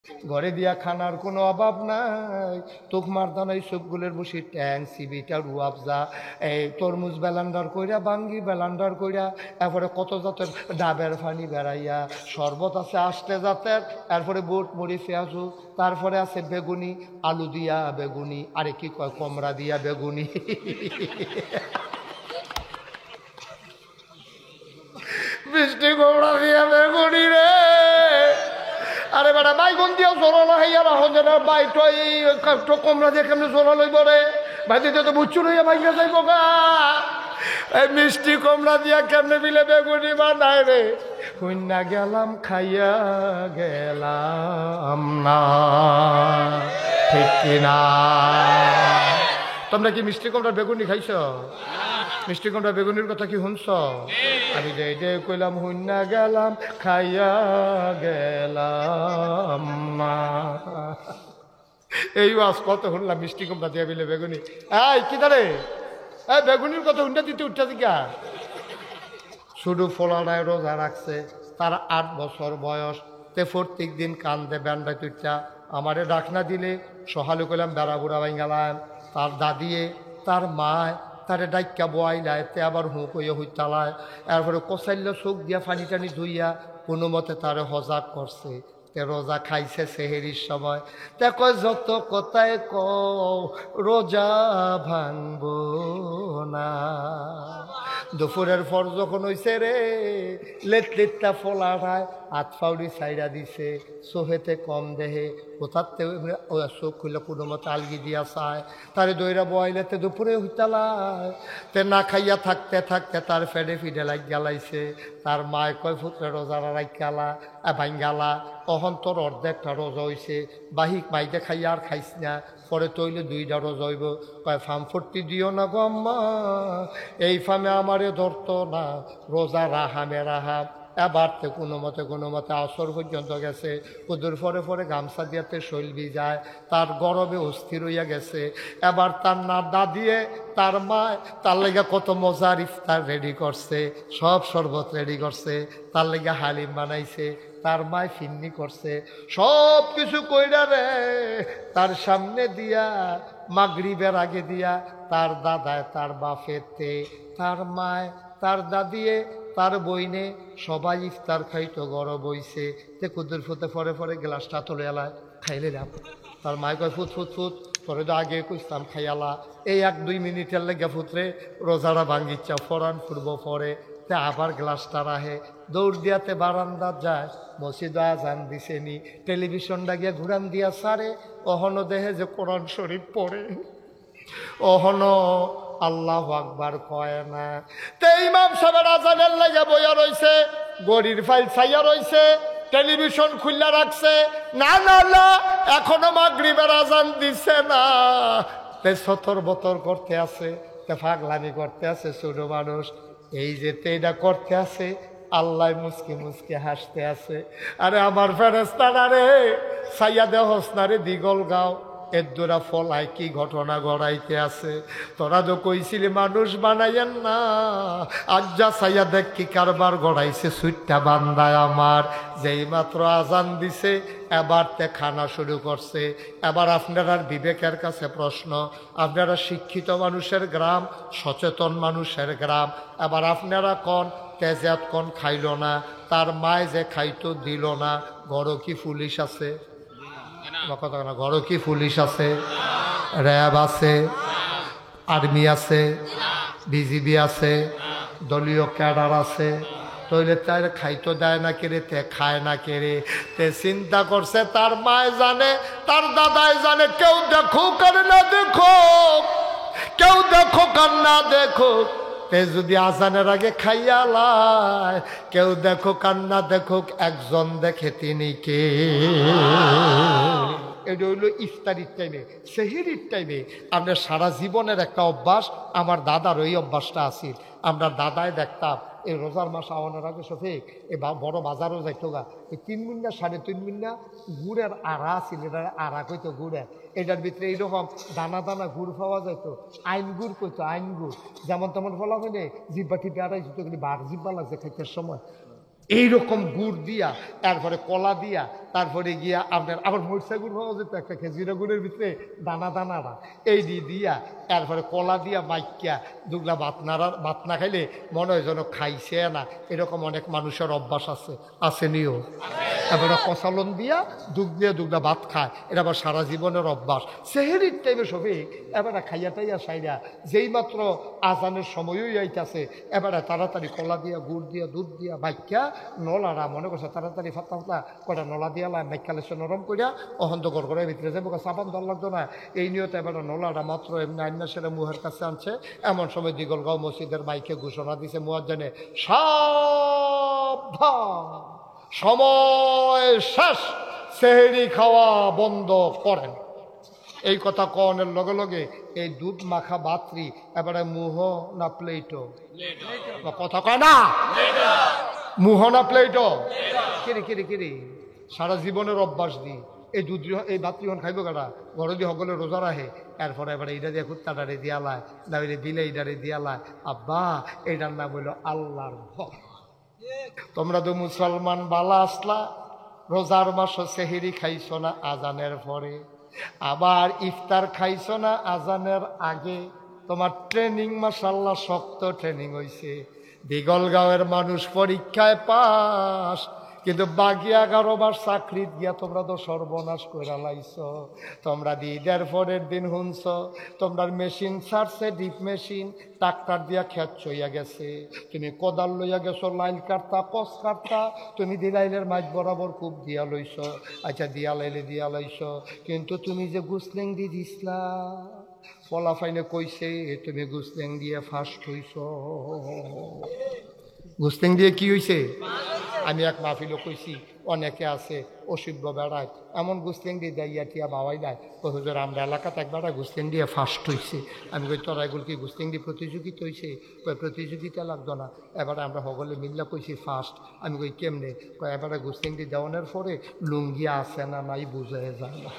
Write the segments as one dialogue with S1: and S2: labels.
S1: ঘরে দিয়া খানার কোনো অভাব নাই। তোকমার দানাই সবগুলোর বসি ট্যাং সিবিটা রুয়াবজা এই তরমুজ বেলান্ডার কইরা বাঙ্গি বেলান্ডার কইরা এরপরে কত জাতের ডাবের পানি বেড়াইয়া শরবত আছে আষ্টে জাতের, এরপরে বুট মুড়ি পেঁয়াজু, তারপরে আছে বেগুনি আলু দিয়া বেগুনি, আরে কি কয় কমরা দিয়া বেগুনি মিষ্টি কমরা দিয়া বেগুনি রে। আরে বেটা বাইগুন দিয়েও জোরালো হইয়া রাখো যেন বাইট কমরা দিয়ে কেমনি জোরা লইব রে ভাই, দিতে তো বুচ্চুর হইয়া ভাইয়া যাইব গা। এই মিষ্টি কমরা দিয়া কেমনে বিলে বেগুনি বানাই রে। কন্যা গেলাম খাইয়া গেলাম না, ঠিক কিনা? তোমরা কি মিষ্টি কমরা বেগুনি খাইছ? মিষ্টি কমরা বেগুনির কথা কি শুনছ? আমি যে এই যে কইলাম হুন্না গেলাম খাইয়া গেলাম না, এই আজ কত শুনলাম মিষ্টি কমরা দিয়া বিলে বেগুনি। এই কি দাঁড়ে এই বেগুনির কথা হুন্ডা দিতে উঠা দিকা। শুধু ফলানায় রোজা রাখছে, তার 8 বছর বয়স, তে প্রত্যেক দিন কান্দে ব্যান্ডা তুইটা আমারে ডাকনা দিলে সহালু কইলাম বেড়া বুড়া বাই গেলাম। তার দাদিয়ে তার মায় তারে ডাইকা বয়াইলায়, তে আবার হুঁ কইয়া হইতালায়, এরপরে কষাইল চোখ দিয়া পানি টানি ধুইয়া কোনো মতে তারে হজা করছে। তে রোজা খাইছে সেহেরির সময়, তে কয় যত কথায় রোজা ভাঙব না। দুপুরের পর যখন হইছে রে লেট লেটটা ফলাটায় হাত ফাউড়ি সাইডা দিছে, চোহেতে কম দেহে কোথাতে চোখ খুলে কোনো মতো আলগি দিয়া চায়, তারে দইরা বয়াইলেতে দুপুরে হইতালায়। তে না খাইয়া থাকতে থাকতে তার ফেডে ফিডে লাগ গেলাইছে। তার মায় কয় ফুটরে রোজারা রাইকালা ভাঙ্গালা, অহন তোর অর্ধেকটা রোজা হইছে, বাহিক মাইতে খাইয়া আর খাইস না, পরে তৈলে 2টা রোজা হইব। কয় ফার্ম ফর্তি দিও না গো আম্মা, এই ফার্মে আমারে ধরতো না, রোজা রাহামে রাহাম। এবার তো কোনো মতে আসর পর্যন্ত গেছে, কুদুর পরে পরে গামছা দিয়াতে শৈলবি যায়, তার গরমে অস্থির হইয়া গেছে। এবার তার না দাদিয়ে তার মায় তার লেগে কত মজার ইফতার রেডি করছে, সব শরবত রেডি করছে, তার লেগে হালিম বানাইছে, তার মায় ফিন্নি করছে, সব কিছু কইরা রে তার সামনে দিয়া মাগরিবের আগে দিয়া তার দাদায় তার বাপেতে তার মায় তার দাদিয়ে তার বইনে সবাই ইফতার খাইতো, গরম বইছে। তে কুদুর ফুতে পরে পরে গ্লাসটা তুলে এলায় খাইলে না। তার মায় কয় ফুট ফুট ফুট, পরে তো আগে কইতাম খাইয়ালা, এই 1-2 মিনিটের লেগে ফুটরে রোজারা ভাঙ্গিচ্ছা ফরান ফুটব পরে। তে আবার গ্লাসটা রাহে দৌড় দিয়াতে বারান্দা যায়, মসজিদ আজান দিছেনি, টেলিভিশনটা গিয়ে ঘুরান দিয়া সারে, অহনো দেহে যে কোরআন শরীফ পড়ে, অহনো আল্লাহু আকবার কয় না। তে ইমাম সাহেবের আজানের লাগে বইয়া রইছে, গড়ির ফাইল ছাইয়া রইছে, টেলিভিশন খুললা রাখছে, না না না এখনো মাগরিবের আজান দিছে না। তে সতর বতর করতে আছে, তে পাগলামি করতে আছে ছোট মানুষ, এই যে তেইটা করতে আছে, আল্লাহ মুসকি মুসকি হাসতে আছে। আরে আমার ফেরেস্তারা রে ছাইয়া দেহস না রে দিগল গাও, এর দোরা ফলায় কি ঘটনা গড়াইতে আছে। তোরা তো কইছিলি মানুষ বানাইয়েন না, আজ যা ছাইয়া দেখ কি কারবার গড়াইছে সুইটটা বান্দায় আমার। যেই মাত্র আজান দিছে এবার তে খানা শুরু করছে। এবার আপনার বিবেকের কাছে প্রশ্ন, আপনারা শিক্ষিত মানুষের গ্রাম, সচেতন মানুষের গ্রাম, এবার আপনারা কন তেজাত কন খাইল না, তার মায় যে খাইতো দিল না, ঘর কি পুলিশ আছে? কথা না, ঘর কি পুলিশ আছে? র্যাব আছে, আর্মি আছে, বিজিবি আছে, দলীয় ক্যাডার আছে, তৈলে তার খাইতো দেয় না কেড়ে, তে খায় না কেড়ে। তে চিন্তা করছে তার মায় জানে, তার দাদাই জানে, কেউ দেখুক আর না দেখুক, কেউ দেখুক আর না দেখুক, তে যদি আজানের আগে খাইয়া লায়, কেউ দেখুক আর না দেখুক, একজন দেখে তিনি কে। এটা হইল ইফতারির টাইমে, সেহরির টাইমে। আমরা সারা জীবনের একটা অভ্যাস, আমার দাদার ওই অভ্যাসটা আছিল। আমরা দাদায় দেখতাম এই রোজার মাস আওয়ানোর আগে শফিক এই বড় বাজারও যাইতো গা, এই 3 মিনিট 3.5 মিনিট গুড়ের আড়া আছিল, এটা আড়া কইতো গুড়ের, এটার ভিতরে এইরকম দানা দানা গুড় পাওয়া যাইতো, আইন গুড় কইতো, আইন গুড় যেমন তেমন ফলা হইলে জিব্বা টিপে আড়াই যেত, কিন্তু বার জিব্বা লাগছে খাইতে সময়। এইরকম গুড় দিয়া, তারপরে কলা দিয়া তারপরে গিয়া আপনার আবার মোটরসাইকেল পাওয়া যেত একটা খেজুরা গুড়ের ভিতরে দানা দানারা এই দিয়া এরপরে কলা দিয়া মাইকিয়া দুগলা ভাত না খাইলে মনে হয় যেন খাইছে না, এরকম অনেক মানুষের অভ্যাস আছে নিও। এবারে কষালন দিয়া দুগলা ভাত খায়, এটা আবার সারা জীবনের অভ্যাস। সেহেরির টাইমে সবে এবারে খাইয়া টাইয়া সাইরা যেই মাত্র আজানের সময়ই আইতাছে এবারে তাড়াতাড়ি কলা দিয়া গুড় দিয়া দুধ দিয়া মাইকিয়া নলারা মনে করছে তাড়াতাড়ি ফাতা ফাতা কটা নলা দিয়া লাই মাইকালে নরম করিয়া অহন্ত গড় করে ভিতরে যাবো সাবান দল লাগতো না, এই নিয়তে এবারে নলাটা মাত্র এমনি আইনা সেটা মুহের কাছে আনছে। এমন সময় দিগলগাঁও মসজিদের মাইকে ঘোষণা দিছে মুয়াজ্জিনে, সাবধান, সময় শেষ, সেহরি খাওয়া বন্ধ করেন। এই কথা কনের লগে লগে এই দুধ মাখা বাত্রি এবারে মুহ না প্লেটো, কথা কয় না, মুহ না প্লেটো, কিরে সারা জীবনের অভ্যাস দি এই দুধ এই ভাতৃহন খাইব কারা ঘরে দিয়ে সকলে রোজা রাখে, এরপরে এবারে এইটা দিয়ে কুত্তাটারে দিয়ালায় দাবিরে দিলে এইটারে দিয়ালায়। আব্বা এইটার নাম হইল আল্লাহর ভয়। তোমরা তো মুসলমান বালা আসলা, রোজার মাস সেহেরি খাইছ না আজানের পরে, আবার ইফতার খাইছ না আজানের আগে। তোমার ট্রেনিং মাশাআল্লাহ শক্ত ট্রেনিং হইছে। দিগলগাঁওয়ের মানুষ পরীক্ষায় পাস, কিন্তু বাকি 11 বার চাকরিত গিয়া তোমরা তো সর্বনাশ করে লাইছ। তোমরা ঈদের পরের দিন শুনছ তোমরা মেশিন ছাড়ছে, ডিপ মেশিন, ট্রাক্টর দিয়া খেত চইয়া গেছে, তুমি কোদাল লইয়া গেছো লাইল কাটতা কস কাটতা, তুমি দিলাইলের মাছ বরাবর খুব দিয়া লইছ। আচ্ছা দিয়া লাইছ, কিন্তু তুমি যে গুসলেং দি দিসলা ফলাফাইনে কইছে তুমি গুসলেং দিয়ে ফার্স্ট হইছ। গুসলেং দিয়ে কি হইছে? আমি এক মাহফিলও কইছি, অনেকে আছে অসিব্য বেড়ায় এমন গুসলেং দিয়ে দাইয়া টিয়া বাবাই দেয়, ও হুজুর আমরা এলাকাতে একবার গুসলেং দিয়ে ফার্স্ট হইছে। আমি কই তোরা এগুলো কি গুসলেং দিয়ে প্রতিযোগিতা হইছে? কই প্রতিযোগিতা লাগতো না, এবারে আমরা সকলে মিল্লা কইছি ফার্স্ট। আমি কই কেমনে? কয় এবারে গুসলেং দিয়ে দেওয়ানোর পরে লুঙ্গি আছে না নাই বুঝে যায় না।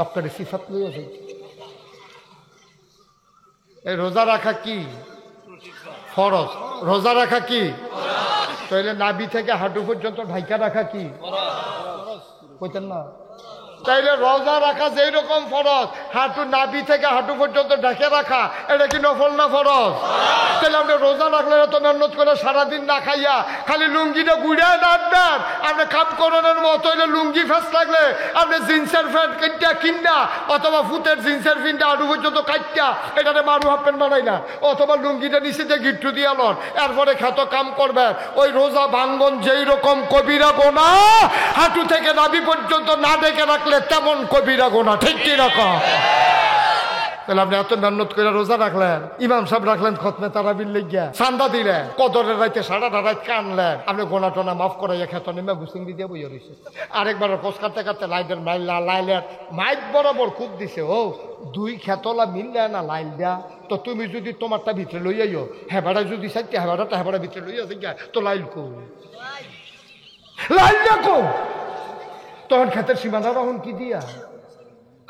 S1: আপনার সিফাত লইয়া যাই। এই রোজা রাখা কি ফরজ? রোজা রাখা কি? তাইলে নাভি থেকে হাঁটু পর্যন্ত ঢাইকা রাখা কি কইতেন না? তাইলে রোজা রাখা যেই রকম ফরজ, হাঁটু নাভি থেকে হাঁটু পর্যন্ত ঢেকে রাখা এটা কি নফল না ফরজ? তাহলে আপনি রোজা রাখলে এত মেহনত করে সারাদিন না খাইয়া খালি লুঙ্গিটা গুড়িয়ে নাচবেন, আপনি কাপ করণের মতো হইলে লুঙ্গি ফেস লাগলে আপনি জিন্সের প্যান্ট কেটটা কিনা অথবা ফুটের জিন্সের প্যান্টটা হাঁটু পর্যন্ত কাটটা এটাতে মারু হাফ প্যান্ট বানাই না, অথবা লুঙ্গিটা নিচে যে গিট্টু দিয়া লন, এরপরে খ্যাত কাম করবেন। ওই রোজা ভাঙ্গন যেই রকম কবিরা গোনা, হাঁটু থেকে নাভি পর্যন্ত না ডেকে রাখলে তেমন কবিরা গোনা, ঠিক কি রকম? তাহলে আপনি এত মেহনত করে রোজা রাখলেন, ইমাম সাহেব রাখলেন খতমে তারাবির লেগিয়া, চান্দা দিলেন, কদরের রাইতে সারাটা রাত কানলেন, আপনি গোনা টোনা মাফ করাইয়া খেত নেমে গুসিং দিয়ে বইয়া রয়েছে। আরেকবার কোষ কাটতে কাটতে লাইটের লাইলের মাইক বরাবর খুব দিছে, ও 2 খেতলা মিললে না লাইল দেয়া, তো তুমি যদি তোমারটা ভিতরে লইয়াইও, হেবাটা যদি চাইতে হেবাটা হেবাটা ভিতরে লইয়া যাই তো লাইল কো লাইল দেখো, তখন ক্ষেতের সীমানা রাখুন কি দিয়া?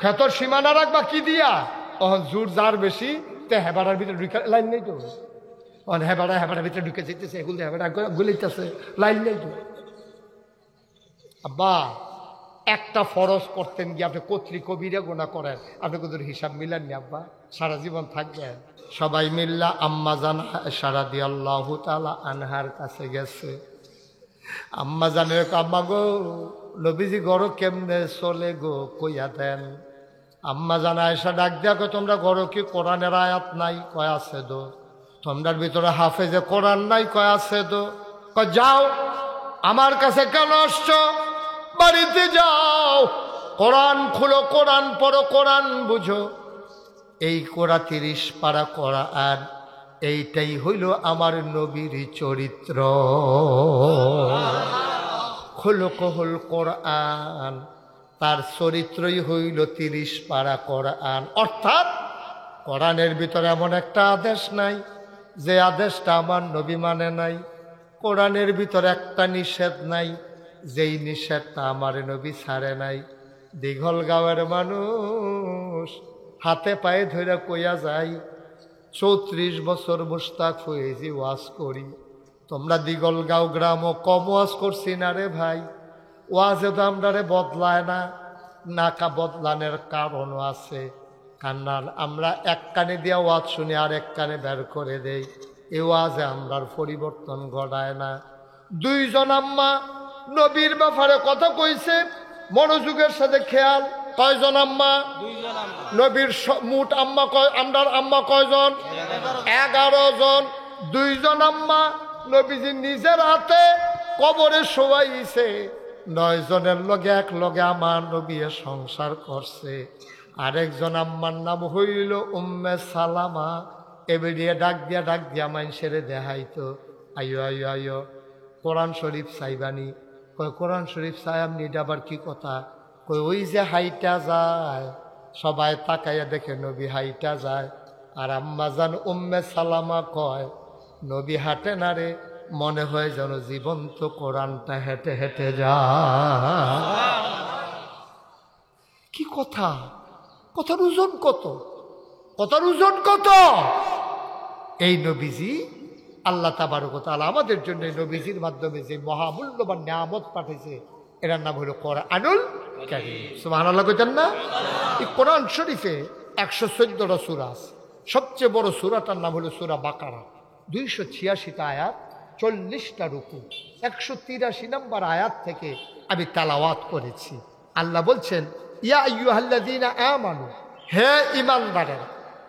S1: ক্ষেতর সীমানা রাখবা কি দিয়া? তখন জোর যার বেশি তে হেবাড়ার ভিতরে ঢুকে লাইন নেই তো, হেবাড়ার ভিতরে ঢুকে যেতেছে, এগুলো হেবাড়া গুলিতেছে, লাইন নেই তো। আব্বা একটা ফরজ করতেন গিয়ে আপনি কর্তৃক কবিরা গোনা করেন, আপনি কোথাও হিসাব মিলাননি আব্বা, সারা জীবন থাকবেন। সবাই মিল্লা আম্মা জানা সারা দিয়ে আল্লাহ তাআলা আনহার কাছে গেছে। আম্মা জানে আম্মা গো নবীজি গড় কেমনে চলে গো কইয়া দেন। আম্মা জানা এসা ডাক দিয়া কো তোমরা গড় কি কোরআনের আয়াত নাই? কয় আছে দো। তোমরার ভিতরে হাফেজে কোরআন নাই? কয় আছে দো। কয় যাও আমার কাছে কেন আসছো? বাড়িতে যাও, কোরআন খুলো, কোরআন পড়ো, কোরআন বুঝো। এই কোরা 30 পারা কোরআন, এইটাই হইল আমার নবীর চরিত্র। খুলুকহুল কোরআন, তার চরিত্রই হইল 30 পারা কোরআন। অর্থাৎ কোরআনের ভিতরে এমন একটা আদেশ নাই যে আদেশটা আমার নবী মানে নাই। কোরআনের ভিতরে একটা নিষেধ নাই যেই নিষেধটা আমার নবী ছাড়ে নাই। দিঘলগাঁওয়ের মানুষ হাতে পায়ে ধরে কইয়া যায়, 34 বছর মুস্তাক ফয়েজি ওয়াজ করি, তোমরা দিগলগাঁও গ্রামও কম ওয়াজ করছি না রে ভাই, ওয়াজে তো আমরারে বদলায় না, নাকা বদলানোর কারণও আছে। কান্নার আমরা এক কানে দিয়া ওয়াজ শুনি আর এক কানে বের করে দেই, এ ওয়াজে আমরার পরিবর্তন ঘটায় না। দুইজন আম্মা নবীর ব্যাপারে কথা কইছে, মনোযোগের সাথে খেয়াল। কয়জন আম্মা? নবীর মোট আম্মা কয়? আমরার আম্মা কয়জন? 11 জন। দুইজন আম্মা নবীজি নিজের হাতে কবরে শোয়াইছে। 9 জনের লগে এক লগে আমার নবী সংসার করছে। আরেকজন আম্মার নাম হইল উম্মে সালামা। এবেরিয়ে ডাক দিয়া মানুষের দেখাইতো, আইও আইও আইও কোরআন শরীফ চাইবানি। কয় কোরআন শরীফ চাই আপনি, এটা আবার কি কথা? কই ওই যে হাইটা যায়, সবাই তাকাইয়া দেখে নবী হাইটা যায়। আর আম্মাজান উম্মে সালামা কয় নবী হাঁটে না রে, মনে হয় যেন জীবন্ত কোরআনটা হেঁটে হেঁটে যায়। কি কথা! কথার ওজন কত, কথার ওজন কত! এই নবীজি আল্লাহ তাবারক ওয়া তাআলা আমাদের জন্য এই নবীজির মাধ্যমে যে মহামূল্যবান নিয়ামত পাঠিয়েছে, এটার নাম হলো কোরআনুল কারীম। সুবহানাল্লাহ কইতেন না? এই কোরআন শরীফে 114টা সূরা আছে। সবচেয়ে বড় সূরাটার নাম হলো সূরা বাকারা। 286টা আয়াত, 40টা রুকু। 183 নম্বর আয়াত থেকে আমি তেলাওয়াত করেছি। আল্লাহ বলছেন, ইয়া আইয়ুহাল্লাযীনা আমানু, হে ঈমানদারেরা।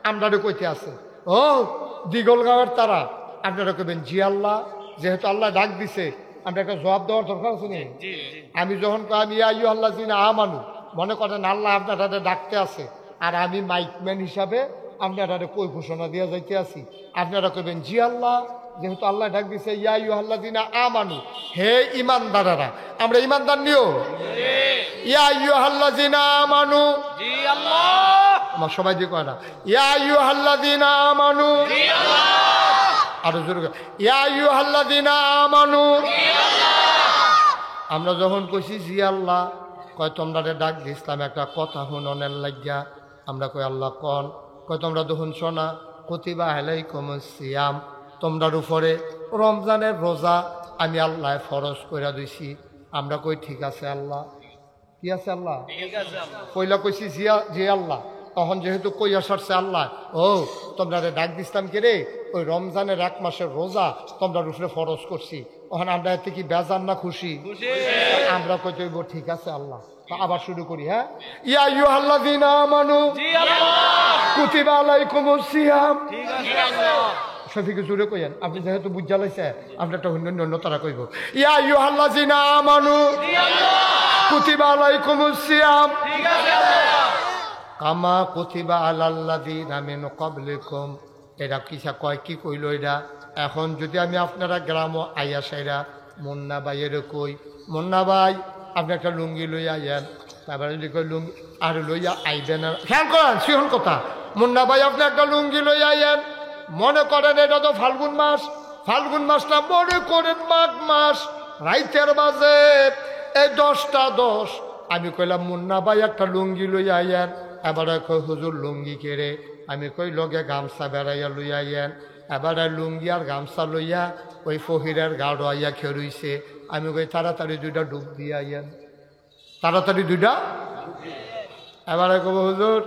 S1: আমরাও কইতে আছে, ও দিগলগাঁওয়ের তারা, আপনারা কইবেন জি আল্লাহ। যেহেতু আল্লাহ ডাক দিছে, আমরা একটা জবাব দেওয়ার দরকার আছে নি? আমি যখন আমি ইয়া আইয়ুহাল্লাযীনা আমানু, মনে করেন আল্লাহ আপনারা ডাকতে আছে, আর আমি মাইকম্যান হিসাবে আপনারা কই ঘোষণা দিয়ে যাইতে আছি, আপনারা কইবেন জি আল্লাহ। যেহেতু আল্লাহ ডাক দিছে ইয়া আইয়ুহাল্লাযীনা আমানু, হে ঈমানদারেরা। আমরা ঈমানদার নিও, ইয়া আইয়ুহাল্লাযীনা আমানু, জি আল্লাহ। আমার সবাই যে কয় না ইয়া আইয়ুহাল্লাযীনা আমানু, জি আল্লাহ। আরো জোরে ইয়া আইয়ুহাল্লাযীনা আমানু, জি আল্লাহ। আমরা যখন কইছি জি আল্লাহ, কয় তোমরা ডাক দিছিলাম একটা কথা শুননের লাগিয়া। আমরা কই আল্লাহ কোন? কয় তোমরা যখন শোনা কুতিবা আলাইকুমুস সিয়াম, তোমরার উপরে রমজানের রোজা আমি আল্লাহ ফরজ কইরা দিছি। আমরা কই ঠিক আছে আল্লাহ। কি আছে আল্লাহ? কইলা কইছি জি আল্লাহ। তখন যেহেতু কইয়া সারছে আল্লাহ, ও তোমরা ডাক দিছিলাম কে রে, ওই রমজানের 1 মাসের রোজা তোমরা উপরে ফরজ করছি। ওখানে আমরা এতে কি বেজান না খুশি? আমরা কই তৈব ঠিক আছে আল্লাহ। আবার শুরু করি, হ্যাঁ। ইয়া আইয়ুহাল্লাযীনা আমানু, জি আল্লাহ। কুতিবা আলাইকুমুস সিয়াম, ঠিক আছে আল্লাহ। সফিকে জুড়ে কইেন, আপনি যেহেতু বুঝা লাইছে, আপনি একটা অন্য তারা কইব ইয়া আইয়ুহাল্লাযীনা আমানু, জি আল্লাহ। কুতিবা আলাইকুমুস সিয়াম, ঠিক আছে আল্লাহ। কামা কুতিবা আলাল্লাযীনা মিন ক্বাবলিকুম। এরা কিসা কয়, কি কইল এটা? এখন যদি আমি আপনারা গ্রাম আইয়া সাইরা মুন্না ভাইয়ের কই, মুন্না ভাই আপনি একটা লুঙ্গি লইয়া আইয়েন, তারপরে যদি কই লুঙ্গি আর লইয়া আইবেন না, খেয়াল করেন সিহন কথা, মুন্না ভাই আপনি একটা লুঙ্গি লইয়া আইয়েন। মনে করেন এটা তো ফাল্গুন মাস, ফাল্গুন মাসটা মনে করেন মাঘ মাস, রাইতের বাজে এই 10টা 10। আমি কইলাম মুন্না ভাই একটা লুঙ্গি লইয়া আইয়েন। এবারে কই হুজুর লুঙ্গি কেড়ে? আমি কই লগে গামছা বেড়াইয়া লইয়া আইয়েন। এবারে লুঙ্গি আর গামছা লইয়া ওই ফহিরের গাড়ো আইয়া খেরুইছে। আমি কই তাড়াতাড়ি 2টা ডুব দিয়ে আইয়েন, তাড়াতাড়ি 2টা। এবারে কব হুজুর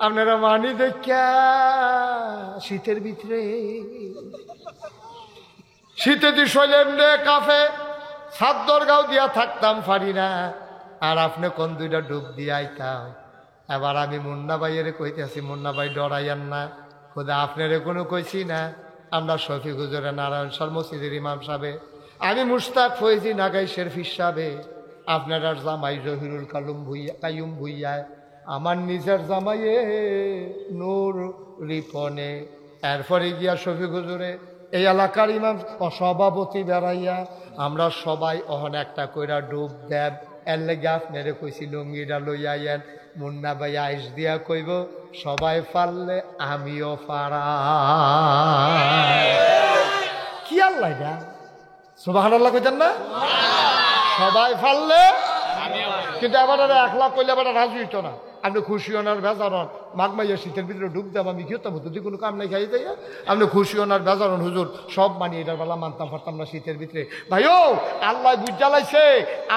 S1: আপনারা মানি দেখা শীতের ভিতরে, শীতে দি শৈলেন রে কাফে, সাদ্দর গাও দিয়া থাকতাম পারি না, আর আপনি কোন 2টা ডুব দিয়ে আইতাম। এবার আমি মুন্না ভাইয়ের কইতেছি, মুন্না ভাই ডরাইয়েন না, খোদা আপনারে কোনো কইছি না। আমরা শফিক হুজুরে নারায়ণ সর মসজিদের ইমাম সাহেব, আমি মুশতাক ফৈজি নাগাই শেরফিস সাহেবে, আপনার জামাই জহিরুল কাইয়ুম ভুইয়ায়, আমার নিজের জামাইয়ে নূর রিপনে। এরপরে গিয়া শফিক হুজুরে এই এলাকার ইমাম সভাপতি বেড়াইয়া, আমরা সবাই অহন একটা কইরা ডুব দেব। এর লেগে আপনারে কইছি লুঙ্গিটা লইয়া আইয়েন। মুন্না ভাই আইস দিয়া কইব সবাই পারলে আমিও পারা। কি আল্লাহ এটা? সুবহানাল্লাহ কইতেন না? সবাই পারলে, কিন্তু এবার 1 লাখ কইলে এবার রাজি হইতো না। আপনি খুশি হন আর বেজার হন, মাঘ মাইয়া শীতের ভিতরে ডুব দাম আমি কি হতাম যদি কোনো কাম নাই খাই যাই আপনি খুশি হন আর বেজারন হুজুর সব মানি এটার বেলা মানতাম পারতাম না শীতের ভিতরে ভাইও আল্লাহ বুঝ জ্বালাইছে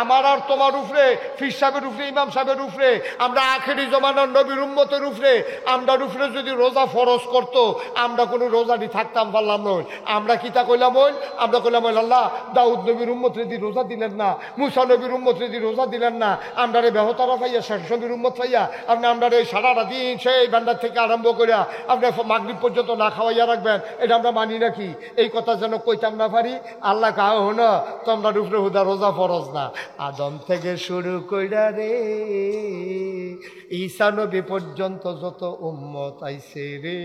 S1: আমার আর তোমার উপরে ফির সাহেবের উপরে ইমাম সাহেবের উপরে আমরা আখেরি জমানার নবীর উম্মতের উপরে আমরা উপরে যদি রোজা ফরজ করতো আমরা কোনো রোজাটি থাকতাম পারলাম নয় আমরা কিতা কইলাম ওই আমরা কইলাম ওই আল্লাহ দাউদ নবীর উম্মত রেদি রোজা দিলেন না মুসা নবীর উম্মত রেদি রোজা দিলেন না আমরা রে বেহতারা পাইয়া শেষ নবীর উম্মত পাইয়া আপনি আমরা এই সারাটা দিন সেই ভান্ডার থেকে আরম্ভ করিয়া আপনি মাগরিব পর্যন্ত না খাওয়াইয়া রাখবেন এটা আমরা মানি নাকি এই কথা যেন কইতাম না পারি আল্লাহ কাহ না তোমরা উপরে হুদা রোজা ফরজ না আদম থেকে শুরু কইরা রে ঈসা নবী পর্যন্ত যত উম্মত আইছে রে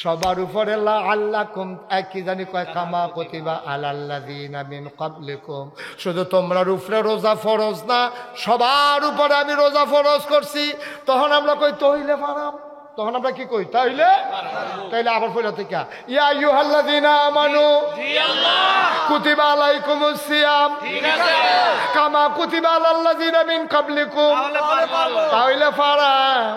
S1: সবার উপরে আল্লাহ কুম একই জানি কয় কামা কতিবা আলাল্লাযিনা মিন ক্বাবলিকুম শুধু তোমরার উপরে রোজা ফরজ না সবার উপরে আমি রোজা ফরজ করছি তখন আমরা কই তইলে পারাম তখন আমরা কি কই তাইলে আবার পয়লা থেকে ইয়া আইয়ুহাল্লাযিনা আমানু জি আল্লাহ কুতিবা আলাইকুমুস সিয়াম ঠিক আছে কামা কুতিবা আলাল্লাযিনা মিন ক্বাবলিকুম তাইলে পারাম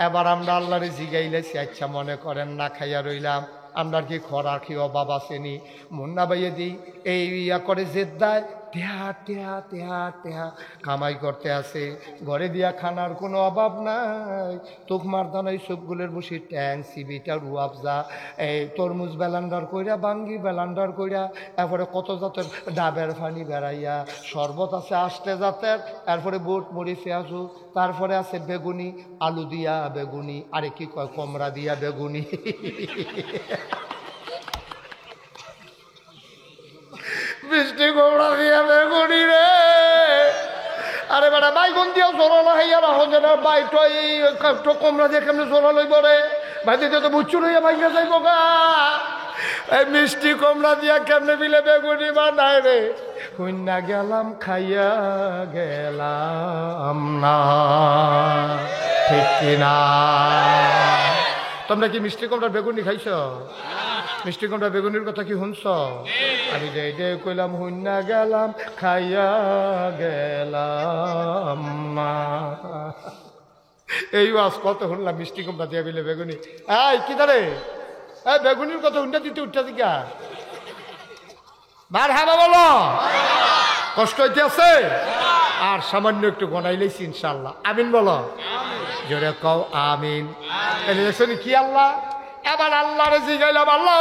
S1: এবার আমরা আল্লাহরে জিগাইলেছি আচ্ছা মনে করেন না খাইয়া রইলাম আমরা কি খরা কি অভাব আসেনি মুন্না বাইয়ে দিই এই ইয়া করে জেদ্দায় টেহা টেহা টেহা টেহা কামাই করতে আসে ঘরে দিয়া খানার কোনো অভাব নাই তোকমার দানাই সবগুলোর বসে ট্যাং সিবিটা রুয়াবজা এই তরমুজ বেলান্ডার কইরা বাঙ্গি বেলান্ডার কইরা এরপরে কত জাতের ডাবের পানি বেড়াইয়া শরবত আছে আসতে জাতের এরপরে বুট মুড়ি পেঁয়াজু তারপরে আছে বেগুনি আলু দিয়া বেগুনি আরে কি কয় কমরা দিয়া বেগুনি বৃষ্টি গোড়া দিয়া বেগুনি রে আরে বেটা বাইগুন দিয়েও জোরালো হইয়া রাখো যে না বাইটাই কমরা দিয়ে কেমনি জোরা লইব রে ভাই দিতে তো বুচ্ছু হইয়া ভাইয়া যাইব গা এই মিষ্টি কমলা দিয়া কেমনে মিলে বেগুনি বানায় রে কন্যা গেলাম খাইয়া গেলাম না ঠিক কিনা তোমরা কি মিষ্টি কমলার বেগুনি খাইছ মিষ্টি কমলা বেগুনির কথা কি শুনছ আমি যে কইলাম হুন্না গেলাম খাইয়া গেলাম না এই আজ কত শুনলাম মিষ্টি কমলা দিয়া বিলে বেগুনি এই কি দাঁড়ে এই বেগুনির কথা হুন্ডা দিতে উঠা দিকা বার হ্যাঁ বলো কষ্ট হইতে আছে আর সামান্য একটু গনাইলেছি ইনশাল্লাহ আমিন বলো জোরে কও আমিন দেখছেন কি আল্লাহ এবার আল্লাহরে জিগাইলাম আল্লাহ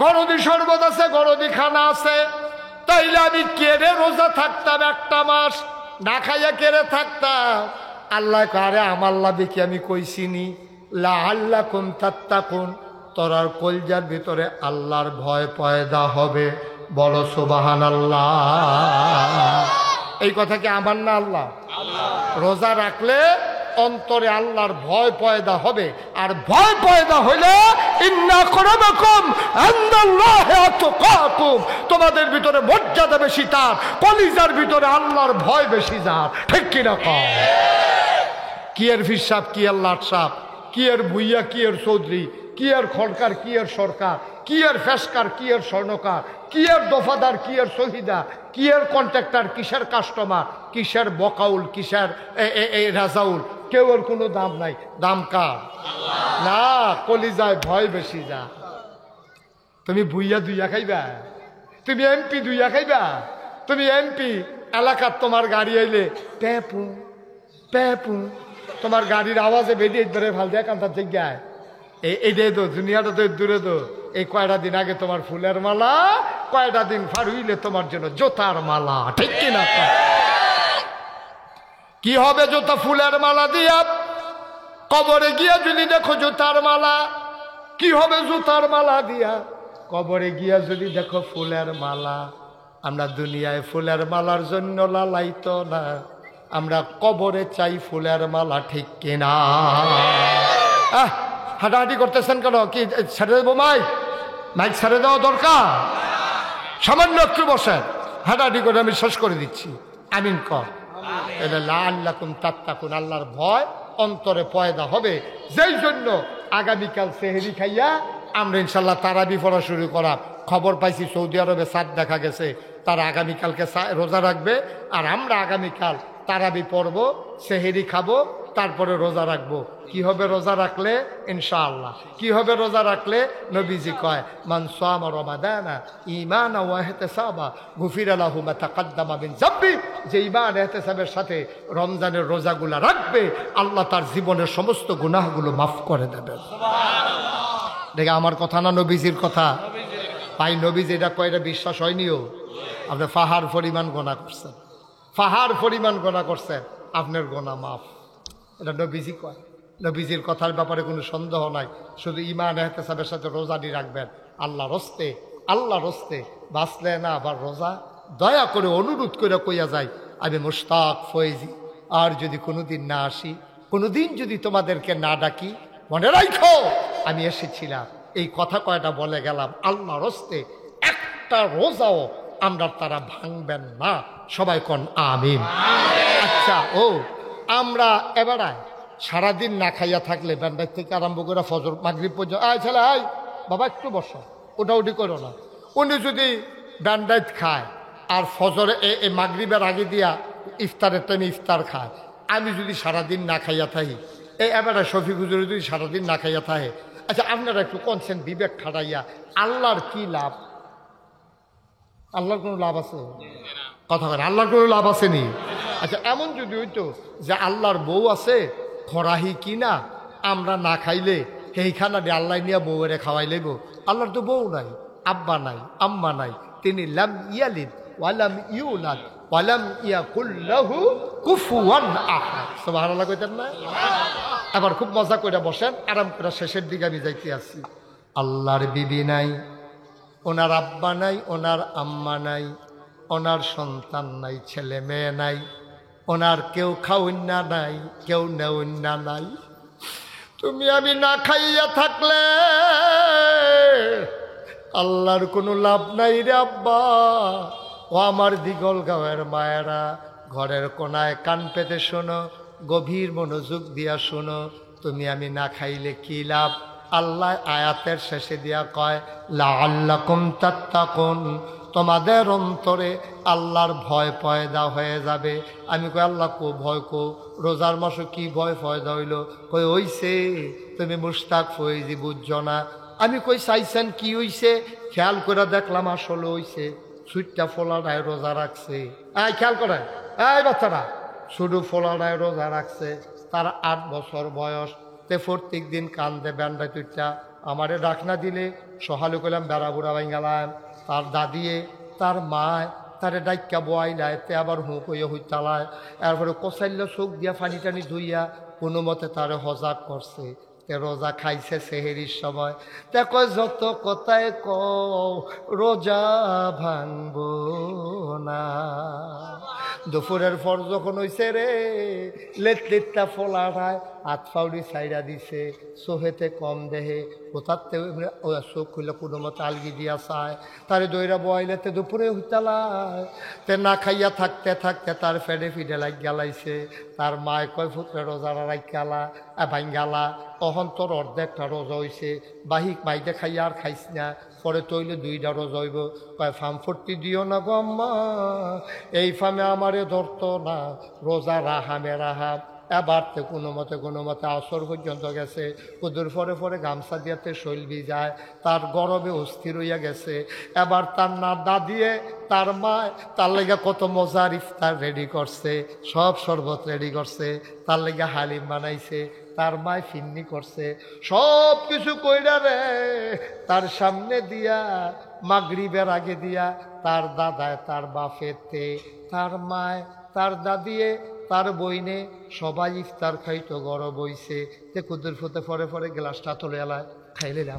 S1: গরদি শরবত আছে গরদি খানা আছে তাইলে আমি কেড়ে রোজা থাকতাম একটা মাস না খাইয়া কেড়ে থাকতাম আল্লাহ কারে আমার লাভে কি আমি কইছিনি লা আল্লাহ কুন তাত্তাকুন তোরার কলজার ভিতরে আল্লাহর ভয় পয়দা হবে বলো সুবহানাল্লাহ এই কথা কি আমার না আল্লাহ রোজা রাখলে অন্তরে আল্লাহর ভয় পয়দা হবে আর ভয় পয়দা হইলে ইন্না আকরামাকুম ইনদাল্লাহি আতকাকুম তোমাদের ভিতরে মর্যাদা বেশি তার কলিজার ভিতরে আল্লাহর ভয় বেশি যার ঠিক কি না কও কি এর ফিসাব কি এর লাটসাব কি এর ভুইয়া কি এর চৌধুরী কি এর খড়কার কি এর সরকার কি এর ফেসকার কি এর স্বর্ণকার কি এর দফাদার কি এর শহীদা কি এর কন্ট্রাক্টর কিসের কাস্টমার কিসের বকাউল কিসের রাজাউল কেউ এর কোনো দাম নাই দাম কার না কলিজায় ভয় বেশি যা তুমি ভুইয়া দুইয়া খাইবা তুমি এমপি দুইয়া খাইবা তুমি এমপি এলাকার তোমার গাড়ি আইলে প্যাপু প্যাপু তোমার গাড়ির আওয়াজে বেরিয়ে ধরে ভাল দেয় কান্তার জায়গায় এই দে তো দুনিয়াটা তো দূরে তো এই কয়টা দিন আগে তোমার ফুলের মালা কয়টা দিন পার হইলে তোমার জন্য জোতার মালা ঠিক কিনা কি হবে জোতা ফুলের মালা দিয়া কবরে গিয়া যদি দেখো জোতার মালা কি হবে জুতার মালা দিয়া কবরে গিয়া যদি দেখো ফুলের মালা আমরা দুনিয়ায় ফুলের মালার জন্য লালাইতো না আমরা কবরে চাই ফুলের মালা ঠিক কিনা হাঁটাহাঁটি করতেছেন কেন কি ছেড়ে দেবো মাইক ছেড়ে দেওয়া দরকার সামান্য একটু বসেন হাঁটাহাঁটি করে আমি শেষ করে দিচ্ছি আমিন কর লাআল্লাকুম তাত্তাকুন আল্লাহর ভয় অন্তরে পয়দা হবে যেই জন্য আগামীকাল সেহরি খাইয়া আমরা ইনশাল্লাহ তারাবি পড়া শুরু করা খবর পাইছি সৌদি আরবে চাঁদ দেখা গেছে তারা আগামীকালকে রোজা রাখবে আর আমরা আগামীকাল তারাবি পড়ব, সেহেরি খাবো, তারপরে রোজা রাখবো। কি হবে রোজা রাখলে? ইনশাআল্লাহ। কি হবে রোজা রাখলে? নবীজি কয়, মান সামা রমাদানা ঈমানা ওয়া ইহতিসাবা গুফিরা লাহু মা তাকাদ্দামা মিন যামবি। যে ঈমান ইহতিসাবের সাথে রমজানের রোজাগুলা রাখবে, আল্লাহ তার জীবনের সমস্ত গুনাহগুলো মাফ করে দেবেন। সুবহানাল্লাহ। দেখে আমার কথা না নবীজির কথা? ভাই নবীজি এটা কয়, এটা বিশ্বাস হয়নিও? আপনি ফাহার পরিমাণ গোনা করছেন, ফাহার পরিমাণ গোনা করছেন, আপনার গোনা মাফ। এটা নবীজি কয়। নবীজির কথার ব্যাপারে কোনো সন্দেহ নাই। শুধু ঈমান ইহতিসাবের সাথে রোজাটি রাখবেন। আল্লাহর হস্তে, আল্লাহর হস্তে বাঁচলে না আবার রোজা, দয়া করে অনুরোধ করে কইয়া যায়, আমি মুশতাক ফয়েজি, আর যদি কোনোদিন না আসি, কোনোদিন যদি তোমাদেরকে না ডাকি, মনে রাখো আমি এসেছিলাম। এই কথা কয়টা বলে গেলাম, আল্লাহর হস্তে একটা রোজাও আমরা তারা ভাঙবেন না। সবাই কোন আমিন। আচ্ছা, ও আমরা এবারে সারাদিন না খাইয়া থাকলে ব্যান্ডার থেকে আরম্ভ করে ফজর মাগরিব পর্যন্ত, আয় ছেলে আয় বাবা একটু বসো, ওটা উঠি করো না। উনি যদি ব্যান্ডাইট খায় আর ফজরে এই মাগরিবের আগে দিয়া ইফতারের টাইমে ইফতার খায়, আমি যদি সারাদিন না খাইয়া থাকি, এই এবারে শফিক হুজুরে যদি সারাদিন না খাইয়া থাকে, আচ্ছা আপনারা একটু কনসেন্ট বিবেক খাটাইয়া আল্লাহর কি লাভ? আল্লাহর কোনো লাভ আছে? কথা বলেন, আল্লাহর কোনো লাভ আছে নি? আচ্ছা এমন যদি হইতো যে আল্লাহর বউ আছে, খরাহি কিনা আমরা না খাইলে সেইখানা দিয়ে আল্লাহ নিয়ে বউরে খাওয়াই লইব। আল্লাহর তো বউ নাই, আব্বা নাই, আম্মা নাই, তিনি লাম ইয়ালিদ ওয়ালাম ইউলাদ ওয়ালাম ইয়াকুল লাহু কুফুয়ান আহাদ। সুবহানাল্লাহ কইতেন না? আবার খুব মজা করে বসেন, আরাম করে শেষের দিকে আমি যাইতে আসি। আল্লাহর বিবি নাই, ওনার আব্বা নাই, ওনার আম্মা নাই, ওনার সন্তান নাই, ছেলে মেয়ে নাই, ওনার কেউ খাউন্না নাই, কেউ নেউন্না নাই। তুমি আমি না খাইয়া থাকলে আল্লাহর কোনো লাভ নাই রে আব্বা। ও আমার দিগল গাঁয়ের মায়েরা, ঘরের কোনায় কান পেতে শোনো, গভীর মনোযোগ দিয়া শোনো, তুমি আমি না খাইলে কি লাভ? আল্লাহ আয়াতের শেষে দিয়া কয়, লাআল্লাকুম তাত্তাকুন, তোমাদের অন্তরে আল্লাহর ভয় পয়দা হয়ে যাবে। আমি কই আল্লাহ কো ভয় কো? রোজার মাসে কি ভয় পয়দা হইল? কই হইছে, তুমি মুশতাক ফয়েজি বুঝছো না। আমি কই চাইছেন কি হইছে? খেয়াল করে দেখলাম আসলে হইছে, সুইটটা ফোলাডায় রোজা রাখছে। খেয়াল করেন এই বাচ্চারা, শুধু ফোলাডায় রোজা রাখছে, তার 8 বছর বয়স। তে প্রত্যেক দিন কান্দে ব্যান্ডা তুইটা আমারে ডাকনা দিলে সহালে কইলাম বেড়া বুড়া ভাই গেলাম। তার দাদিয়ে তার মায় তারে ডাইকা বয়াইলায়, তে আবার হুঁ কইয়া হইতালায়, এরপরে কষাইল চোখ দিয়া পানি টানি ধুইয়া কোনো মতে তারে হজা করছে। তে রোজা খাইছে সেহেরির সময়। তে কয় যত কথায় কও রোজা ভাঙব না। দুপুরের পর যখন হইছে রে, লেটটা ফোলাটায় হাত ফাউড়ি সাইডা দিছে, চোহেতে কম দেহে, কোথাতে চোখ খুলে কোনো মতো আলগি দিয়া চায়, তারে দইরা বয়াইলেতে দুপুরে হইতালায়। তে না খাইয়া থাকতে থাকতে তার ফেডে ফিডে লাগ গেলাইছে। তার মায় কয় ফুটরে রোজারা রাখ গেলা ভাঙ্গালা, অহন তোর অর্ধেকটা রোজা হইছে, বাহিক মাইতে খাইয়া আর খাইস না, পরে তৈলে 2টা রোজা হইব। কয় ফার্ম ফর্তি দিও না গো আম্মা, এই ফার্মে আমারে ধরতো না, রোজা রাহামে রাহাম। এবার তো কোনো মতে আসর পর্যন্ত গেছে, কুদুর পরে পরে গামছা দিয়াতে শৈল যায়, তার গরমে অস্থির হইয়া গেছে। এবার তার না দাদিয়ে তার মা তার লেগে কত মজার ইফতার রেডি করছে, সব শরবত রেডি করছে, তার লেগে হালিম বানাইছে, তার মায় ফিন্নি করছে, সব কিছু কইরা রে তার সামনে দিয়া মাগরিবের আগে দিয়া তার দাদায় তার বাপেতে তার মায় তার দাদিয়ে তার বইনে সবাই ইফতার খাইতো, গরম হইছে। তে কুদুর ফুতে পরে পরে গ্লাসটা তুলে এলায় খাইলে না।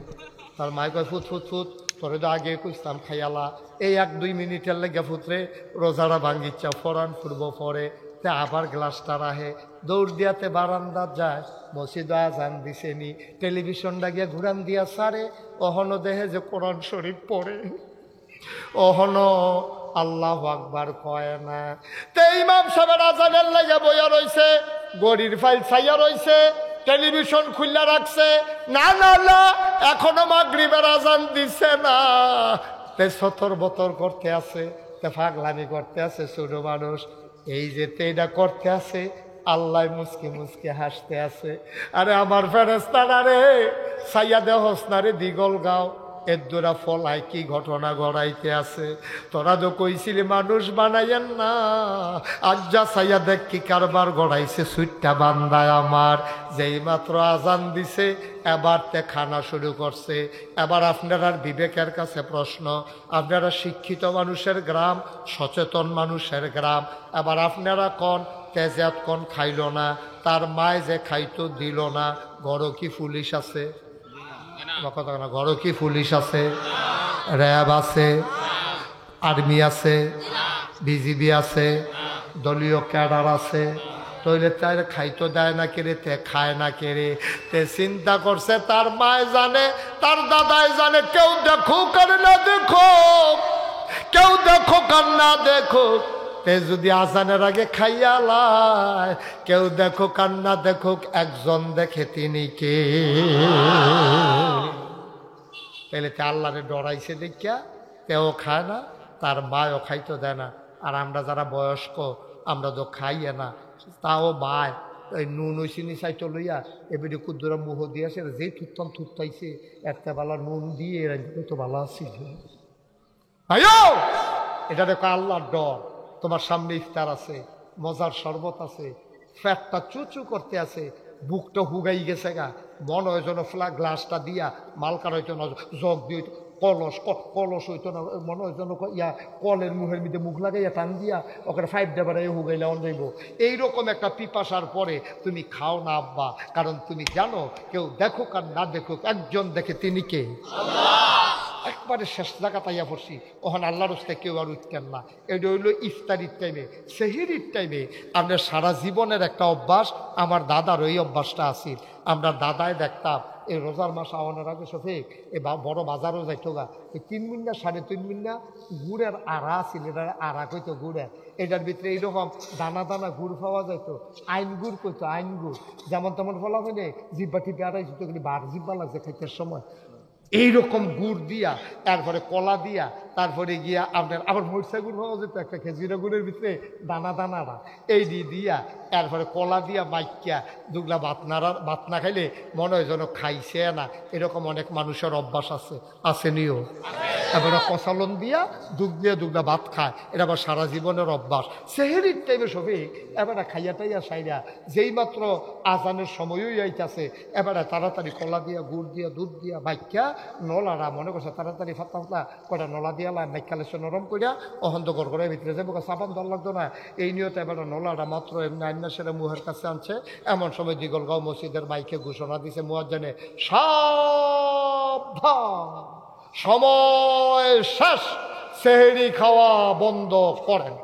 S1: তার মায় কয় ফুট ফুট ফুট, তোরে তো আগে কইতাম খাইয়ালা, এই 1-2 মিনিটের লেগে ফুটরে রোজারা ভাঙ্গিচ্ছা, ফরান ফুটব পরে। তে আবার গ্লাসটা রাহে, দৌড় দিয়াতে বারান্দা যায়, মসজিদ আজান দিছে নি, টেলিভিশনটা গিয়া ঘুরান দিয়া সারে, অহনো দেহে যে কোরআন শরীফ পড়ে, অহনো আল্লাহ আকবার কয় না। তে ইমাম সাহেবের আজানের লাগে বইয়া রইছে, গড়ির ফাইল ছাইয়া রইছে, টেলিভিশন খুললা রাখছে, না না না এখনো মাগরিবের আজান দিছে না। তে সতর বতর করতে আছে, তে ফাগলামি করতে আছে ছোট মানুষ। এই যে এটা করতে আছে, আল্লাহ মুসকে মুসকে হাসতে আছে। আরে আমার ফেরেশতারা রে, সাইয়া দেহস না রে দিগল গাও, এর দ্বারা ফলায় কি ঘটনা গড়াইতে আছে। তোরা তো কইছিলি মানুষ বানাইয়েন না, আজ যা সাইয়া দেখ কি কারবার গড়াইছে সুইটটা বান্দায় আমার। যেই মাত্র আজান দিছে এবার তে খানা শুরু করছে। এবার আপনারা বিবেকের কাছে প্রশ্ন, আপনারা শিক্ষিত মানুষের গ্রাম, সচেতন মানুষের গ্রাম, এবার আপনারা কোন তেজাত কোন খাইল না, তার মায় যে খাইতো দিল না, ঘরও কি পুলিশ আছে? কথা না, ঘরও কি পুলিশ আছে? র্যাব আছে, আর্মি আছে, বিজিবি আছে, দলীয় ক্যাডার আছে, তৈলে তার খাইতো দেয় না কেড়ে, তে খায় না কেড়ে। তে চিন্তা করছে তার মায় জানে, তার দাদাই জানে, কেউ দেখুক আর না দেখুক, কেউ দেখুক আর না দেখুক, তে যদি আজানের আগে খাইয়া লাই, কেউ দেখুক আর না দেখুক, একজন দেখে তিনি কে। তাহলে তে আল্লাহরে ডরাইছে দেখিয়া তেও খায় না, তার মায়ও খাইতো দেয় না। আর আমরা যারা বয়স্ক আমরা তো খাইয়ে না, তাও বায় ওই নুন ওই চিনি চাইতো লইয়া এবারে কুদ্দুরা মুহ দিয়েছে, যেই থুত্তন থুত্তাইছে একটা বেলা নুন দিয়ে তো ভালো আছি। ভাইও এটা দেখো আল্লাহর ডর। তোমার সামনে ইফতার আছে, মজার শরবত আছে, ফ্যাটটা চুচু করতে আছে, বুকটা হুগাই গেছে গা, মন হয় যেন গ্লাসটা দিয়া মালকার হইতো না, জগ দিয়ে কলস কলস হইতো না, মনে হয় যেন ইয়া কলের মুখের মধ্যে মুখ লাগাইয়া টান দিয়া ওখানে 5 ডেবারে হুগাইলে অনযাইব। এইরকম একটা পিপাসার পরে তুমি খাও না আব্বা, কারণ তুমি জানো কেউ দেখুক আর না দেখুক, একজন দেখে তিনি কে। একবারে শেষ জায়গা তাইয়া পড়ছি, ওখানে আল্লাহর রাস্তায় কেউ আর উঠতেন না। এটা হইল ইফতারির টাইমে, সেহরির টাইমে। আপনার সারা জীবনের একটা অভ্যাস, আমার দাদার ওই অভ্যাসটা আছিল। আমরা দাদায় দেখতাম এই রোজার মাস আওয়ানোর আগে শফিক এ বড় বাজারও যাইতো গা, এই 3 মিনিট 3.5 মিনিট গুড়ের আড়া আছিল, এটা আড়া কইতো গুড়ের, এটার ভিতরে এইরকম দানা দানা গুড় পাওয়া যাইতো, আইন গুড় কইতো, আইন গুড়। যেমন তেমন ফলা হইলে জিব্বা টিপে আড়াই যেত, কিন্তু বার জিব্বা লাগছে খাইতে সময়। এইরকম গুড় দিয়া, তারপরে কলা দিয়া, তারপরে গিয়া আপনার আবার মরিচা গুড় পাওয়া যেত একটা খেজুরা গুড়ের ভিতরে দানা দানারা, এই দিয়ে দিয়া তারপরে কলা দিয়া মাইকিয়া দুগলা ভাত না খাইলে মনে হয় যেন খাইছে না। এরকম অনেক মানুষের অভ্যাস আছে, আসেনিও। এবারে কষালন দিয়া দুধ দিয়ে দুগলা ভাত খায়, এটা আবার সারা জীবনের অভ্যাস। সেহেরির টাইমে সবই এবারে খাইয়া টাইয়া সাইরা যেই মাত্র আজানের সময়ই আইতাছে, এবারে তাড়াতাড়ি কলা দিয়া গুড় দিয়া দুধ দিয়া মাইকিয়া নলারা মনে করছে তাড়াতাড়ি ফাতা ফাতা কটা নলা দিয়া লাই মাইকালে সে নরম করিয়া অহন্ত গড় করে ভিতরে যাবো, চাপান দল লাগতো না। এই নিয়তে এবারে নলাটা মাত্র এমনি আইনা সেরে মুহের কাছে আনছে, এমন সময় দিগলগাঁও মসজিদের মাইকে ঘোষণা দিছে মুয়াজ্জিনে, সাবধান, সময় শেষ, সেহরি খাওয়া বন্ধ করেন।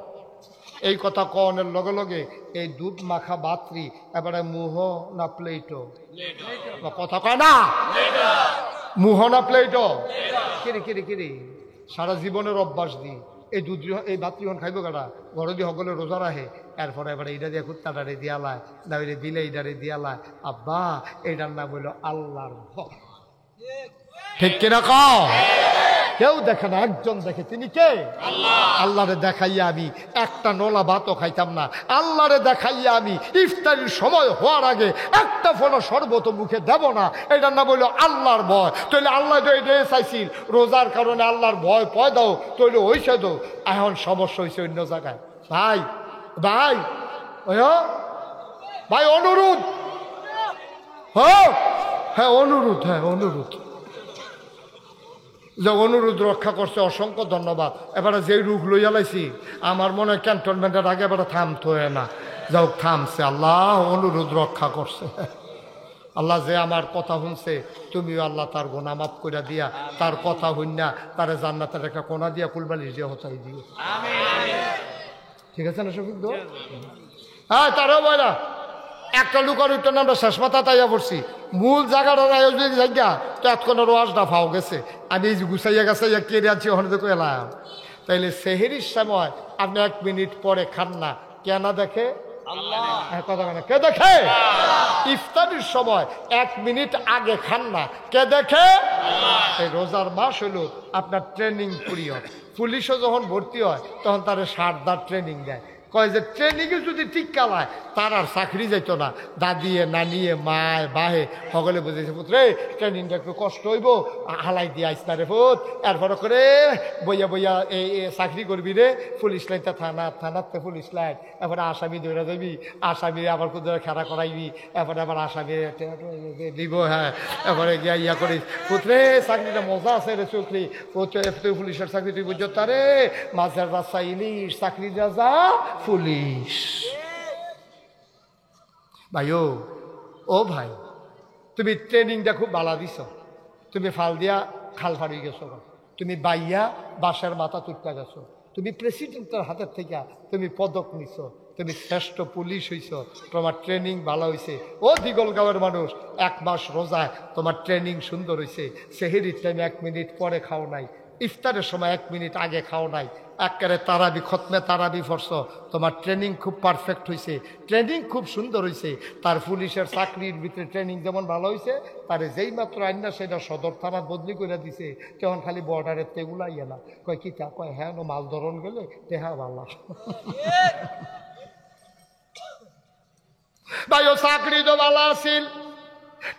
S1: এই কথা কনের লগে লগে এই দুধ মাখা বাত্রি এবারে মুহ না প্লেটো, কথা কয় না, মুহ না প্লেটো, কিরে কিরে কিরে সারা জীবনের অভ্যাস দি এই দুধ এই বাত্রিহন খাইব কাটা ঘরে দিয়ে সকলে রোজা রাখে, এরপরে এবারে এইটা দিয়ে কুত্তাটারে দিয়ালায়, না দিলে এইটারে দিয়ালায়। আব্বা এইটার নাম হইল আল্লাহর ভয়, ঠিক কিনা কও? কেউ দেখে না, একজন দেখে, তিনি কে? আল্লাহরে দেখাইয়া আমি একটা নলা ভাতও খাইতাম না, আল্লাহরে দেখাইয়া আমি ইফতারির সময় হওয়ার আগে একটা ফোঁটা শরবত মুখে দেব না, এটার নাম বললো আল্লাহর ভয়। তাইলে আল্লাহ তো এটাই চাইছিল রোজার কারণে আল্লাহর ভয় পয় দাও, তৈলে হইছে তো, এখন সমস্যা হয়েছে অন্য জায়গায়। ভাই ভাই ভাই অনুরোধ, হ্যাঁ অনুরোধ, হ্যাঁ অনুরোধ, যে অনুরোধ রক্ষা করছে অসংখ্য ধন্যবাদ। এবারে যেই রুখ লইয়া লাইছি আমার মনে হয় ক্যান্টনমেন্টের আগে এবারে থামতে হয় না, যাও থামছে, আল্লাহ অনুরোধ রক্ষা করছে। আল্লাহ যে আমার কথা শুনছে, তুমিও আল্লাহ তার গোনা মাফ করে দিয়া, তার কথা হইনা তারে জান্নাতের একটা কোনা দিয়া কুলবালিশ দিয়ে হতাই দিও, ঠিক আছে না শফিক? হ্যাঁ তারও বয়লা একটা লুকার উঠতে আমরা শেষ মাথা তাইয়া পড়ছি, মূল জায়গাটার আয়োজন জায়গা তো এতক্ষণ রোয়াজটা ফাও গেছে, আমি এই গুছাইয়া গাছাইয়া কেড়ে আছি ওখানে দেখো এলাম। তাইলে সেহেরির সময় আপনি 1 মিনিট পরে খান না, কেন দেখে? আল্লাহ। কথা কেন কে দেখে? ইফতারির সময় 1 মিনিট আগে খান না, কে দেখে? এই রোজার মাস হলো আপনার ট্রেনিং পিরিয়ড। পুলিশও যখন ভর্তি হয় তখন তারা সারদার ট্রেনিং দেয়, কয় যে ট্রেনিংয়ে যদি ঠিক কালায় তার আর চাকরি যাইতো না। দাদিয়ে নানিয়ে মায় বাহে সকলে বুঝেছে পুত্রে ট্রেনিংটা একটু কষ্ট হইব, হালাই দিয়ে আইস না রে পুত, এরপর করে বইয়া বইয়া এই চাকরি করবি রে, পুলিশ লাইনটা থানাতে পুলিশ লাইন, এরপরে আসামি ধরে যাবি, আসামি আবার কোথাও খেলা করাইবি, এরপরে আবার আসামি দিব, হ্যাঁ এরপরে গিয়া ইয়া করিস। পুত্রে চাকরিটা মজা আছে রে চুকরি, তুই পুলিশের চাকরি তুই বুঝত তারে, মাঝের রাস্তা ইলিশ, চাকরির রাজা পুলিশ। ভাইও ও ভাই, তুমি ট্রেনিংটা খুব বালা দিছ, তুমি ফাল দিয়া খাল ফাড়ি গেছো, তুমি বাইয়া বাসার মাথা তুটটা গেছো, তুমি প্রেসিডেন্টের হাতের থেকে তুমি পদক নিছ, তুমি শ্রেষ্ঠ পুলিশ হইছ, তোমার ট্রেনিং ভালো হয়েছে। ও দিগলগাঁওয়ের মানুষ, 1 মাস রোজায় তোমার ট্রেনিং সুন্দর হয়েছে। সেহেরির টাইমে 1 মিনিট পরে খাও নাই, ইফতারের সময় 1 মিনিট আগে খাও নাই, একেবারে তারাবি খতমে তারাবি ফরস, তোমার ট্রেনিং খুব পারফেক্ট হয়েছে, ট্রেনিং খুব সুন্দর হয়েছে। তার পুলিশের চাকরির ভিতরে ট্রেনিং যেমন ভালো হয়েছে, তারে যেই মাত্র আইনা সেটা সদর থানা বদলি করে দিছে, তখন খালি বর্ডারের তেগুলা ইয়ে না কয় কি তা কয় হ্যাঁ মাল ধরন গেলে তেহা ভালো। ভাই ও চাকরি তো ভালো আছিল,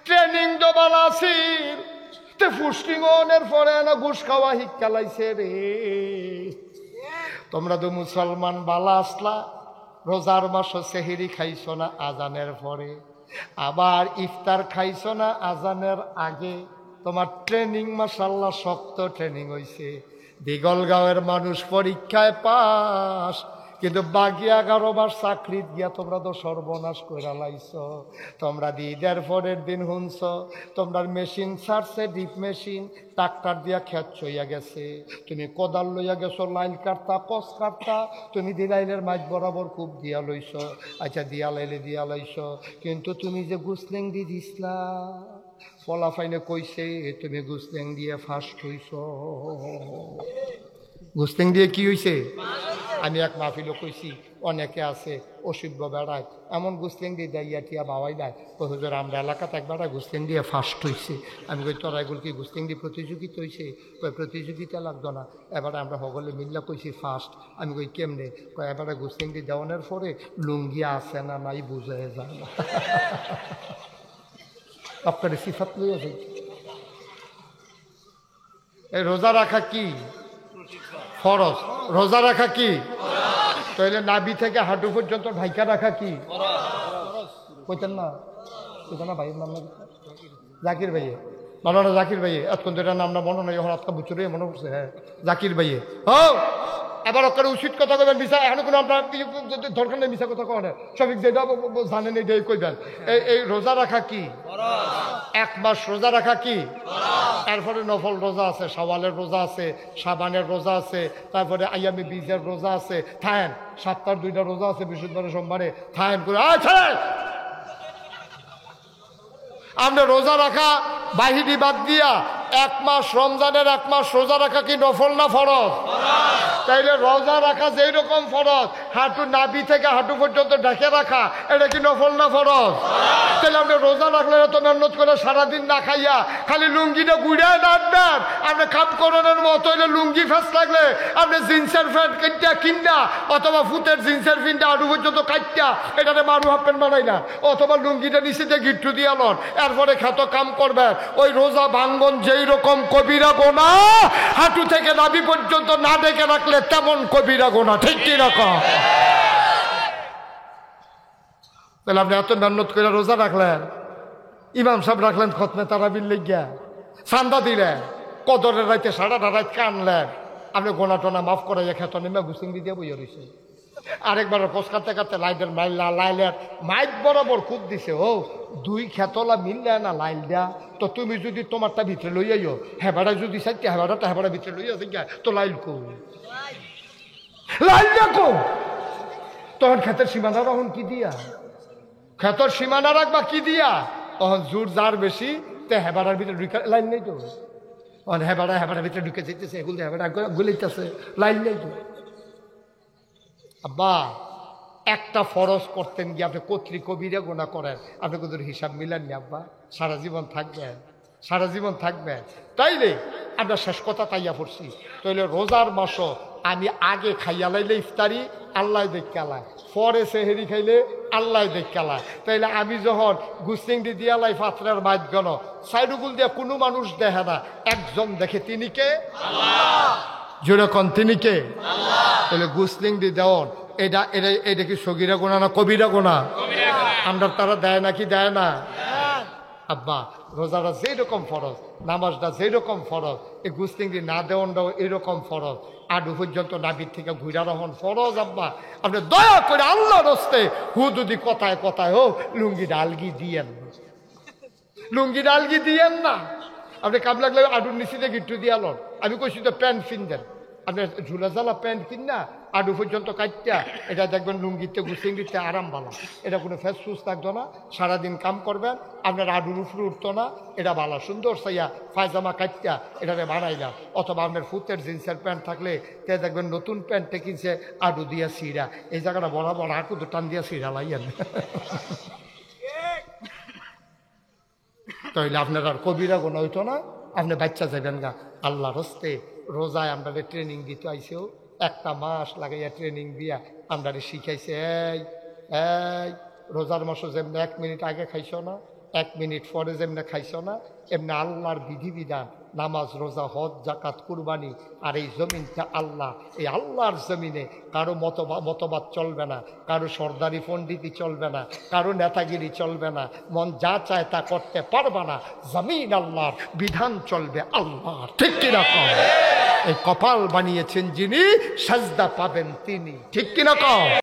S1: ট্রেনিং তো ভালো আছিল, পুষ্টিগণের পরে না ঘুষ খাওয়া শিক্ষালাইছে রে। তোমরা তো মুসলমান বালা আসলা, রোজার মাস সেহেরি খাইছ না আজানের পরে, আবার ইফতার খাইছ না আজানের আগে, তোমার ট্রেনিং মাশাআল্লাহ শক্ত ট্রেনিং হইছে। দিগলগাঁওয়ের মানুষ পরীক্ষায় পাস, কিন্তু বাকি 11 বার চাকরিত গিয়া তোমরা তো সর্বনাশ কইরা লাইছ। তোমরা ঈদের পরের দিন শুনছ তোমরা মেশিন ছাড়ছে, ডিপ মেশিন, ট্রাক্টর দিয়া খেত চইয়া গেছে, তুমি কোদাল লইয়া গেছো লাইল কাটতা কস কাটতা, তুমি দিলাইলের মাছ বরাবর খুব দিয়া লইছ, আচ্ছা দিয়া লাইলে দিয়া লাইছ, কিন্তু তুমি যে গুসলেং দি দিসলা ফলাফাইনে কইছে তুমি গুসলেং দিয়ে ফার্স্ট হইছ। গুসলেং দিয়ে কি হইছে? আমি এক মাহফিলও কইছি, অনেকে আছে অসিদ্ধ বেড়ায় এমন গুসলেং দিয়ে দেয় টিয়া বাবাই দেয়, হুজুর আমরা এলাকাতে এক বেড়ায় গুসলেং দিয়ে ফার্স্ট হয়েছে। আমি কই তোরা এগুলো কি গুসলেং দিয়ে প্রতিযোগিতা হয়েছে? কই প্রতিযোগিতা লাগতো না, এবারে আমরা সকলে মিল্লা কইছি ফার্স্ট। আমি কই কেমনে? কয় এবারে গুসলেং দিয়ে দেওয়ানোর পরে লুঙ্গি আছে না নাই বুঝে যায় না। আপনার সিফাত লইয়া যাই। এই রোজা রাখা কি ফরজ? রোজা রাখা কি? তাহলে নাভি থেকে হাঁটু পর্যন্ত ঢাইকা রাখা কি? কইতেন না, কইতেন না ভাইয়ের নাম না জাকির ভাইয়ে, মাওলানা জাকির ভাইয়ে, এতক্ষণ তো এটার নামটা মনে নাই, এখন আজকে বুঝে মনে করছে। হ্যাঁ জাকির ভাইয়ে। ও এবার ওকে উচিত কথা কইবেন, মিশা এখন কোনো আপনার দরকার নেই মিশা কথা কয় না, সঠিক যেটা জানেন এটাই কইবেন। এই রোজা রাখা কি? 1 মাস রোজা রাখা কি? তারপরে নফল রোজা আছে, শাওয়ালের রোজা আছে, শাবানের রোজা আছে, তারপরে আইয়ামে বীজের রোজা আছে, থাকেন সপ্তাহের 2টা রোজা আছে, বৃহস্পতিবারে সোমবারে, থাকেন করে আমরা রোজা রাখা বাহিনী বাদ দিয়া 1 মাস রমজানের 1 মাস রোজা রাখা কি নফল না ফরজ? তাইলে রোজা রাখা যেই রকম ফরজ, হাঁটু নাভি থেকে হাঁটু পর্যন্ত ঢেকে রাখা এটা কি নফল না ফরজ? তাহলে আপনি রোজা রাখলে এত মেহনত করে সারাদিন না খাইয়া খালি লুঙ্গিটা গুড়িয়ে নাড়বেন, আপনি কাম করানোর মতো হইলে লুঙ্গি ফেস লাগলে আপনি জিন্সের প্যান্ট কাটিয়া কিনা অথবা ফুটের জিন্সের প্যান্টটা হাঁটু পর্যন্ত কাটিয়া এটাতে মারু হাফ প্যান্ট বানাই না, অথবা লুঙ্গিটা নিচে দিয়ে গিট্টু দিয়া লন, এরপরে খেত কাম করবেন। ওই রোজা ভাঙ্গন যেই রকম কবিরা গোনা, হাঁটু থেকে নাভি পর্যন্ত না ডেকে রাখলে তেমন কবিরা গোনা, ঠিক কি রকম? তাহলে আপনি এত মেহনত করে রোজা রাখলেন, ইমাম সাহেব রাখলেন খতমে তারাবির লেগিয়া, চান্দা দিলেন, কদরের রাইতে 7টা রাত কানলেন, আপনি গোনা টোনা মাফ করাইয়া খেত নেমে গুসিং দিয়ে বইয়া রয়েছে। আরেকবার পোষ কাটতে কাটতে লাইটের লাইলের মাইক বরাবর খুব দিছে, ও 2 খেতলা মিললে না লাইল দেয়া, তো তুমি যদি তোমারটা ভিতরে লইয়াইও, হেবাটা যদি চাইতে হেবাটা হেবাটা ভিতরে লইয়া যাই তো লাইল কো লাইল দেখো, তখন খেতের সীমানা তখন কি দিয়া, খেতর সীমানা রাখবা কি দিয়া, তখন জোর যার বেশি তে হেবাটার ভিতরে ঢুকে লাইন নেই তো, হেবাটার ভিতরে ঢুকে যেতেছে, এগুলো হেবাটা গুলিতেছে, লাইন নেই তো। আব্বা একটা ফরজ করতেন গিয়ে আপনি কর্তৃক কবিরা গোনা করেন, আপনি কিন্তু হিসাব মিলাননি আব্বা, সারা জীবন থাকবেন, সারা জীবন থাকবেন। তাইলে আমরা শেষ কথা তাইয়া পড়ছি, তাইলে রোজার মাসও আমি আগে খাইয়া লাইলে ইফতারি, আল্লাহ দেখালায়, পরে সেহেরি খাইলে আল্লাহ দেখালায়। তাইলে আমি যখন গুসিংটি দিয়ালাই পাত্রের মাইত গণ সাইডুগুল দিয়া কোনো মানুষ দেখে না, একজন দেখে, তিনি কে? যেরকম তিনি কে? তাহলে গুসলিং দি দেওয়ান এটা এটা এটা কি সগিরা গোনা না কবিরা গোনা? আমরা তারা দেয় নাকি দেয় না? আব্বা রোজাটা যেরকম ফরজ, নামাজটা যেরকম ফরজ, এই গুসলিংটি না দেওয়ানটাও এরকম ফরজ। আডু পর্যন্ত নাবির থেকে ঘুরা রহন ফরজ। আব্বা আপনি দয়া করে আল্লাহর হস্তে হুদুদি কথায় কথায় হোক লুঙ্গি ডালগি দিয়েন, লুঙ্গি ডালগি দিয়েন না। আপনি কাম লাগলে আডুর নিচিতে গিট্টু দিয়ালন। আমি কইছি তো প্যান্ট কিনতেন, আপনি ঝুলা ঝালা প্যান্ট কিন না আডু পর্যন্ত কাটটা, এটা দেখবেন লুঙ্গিতে গুছিয়ে দিতে আরাম বালা। এটা কোনো ফেস ফুস থাকতো না, সারাদিন কাম করবেন, আপনার আডুর উপরে উঠতো না, এটা বালা সুন্দর সাইয়া পায়জামা কাটটা এটাতে বানাইলাম। অথবা আপনার ফুতের জিন্সের প্যান্ট থাকলে তে দেখবেন নতুন প্যান্টে কিনছে আডু দিয়া সিরা, এই জায়গাটা বরাবর হাঁটু তো টান দিয়া সিরা লাইয়েন। তাইলে আপনার আর কবিরা গোনা হইতো না, আপনি বাচ্চা যাবেন গা। আল্লাহর হস্তে রোজায় আমরা ট্রেনিং দিতে আইসেও 1 মাস লাগাইয়া ট্রেনিং দিয়া আমরা শিখাইছে। এই এই রোজার মাসে যেমনি 1 মিনিট আগে খাইছ না, 1 মিনিট পরে যেমনি খাইছ না, এমনি আল্লাহর বিধিবিধান নামাজ রোজা হজ জাকাত কুরবানি। আর এই জমিনটা আল্লাহ, এই আল্লাহর জমিনে কারো মতবাদ চলবে না, কারো সর্দারি পণ্ডিতি চলবে না, কারো নেতাগিরি চলবে না, মন যা চায় তা করতে পারবে না। জমিন আল্লাহর, বিধান চলবে আল্লাহর, ঠিক কিনা কও? এই কপাল বানিয়েছেন যিনি, সাজদা পাবেন তিনি, ঠিক কিনা কও?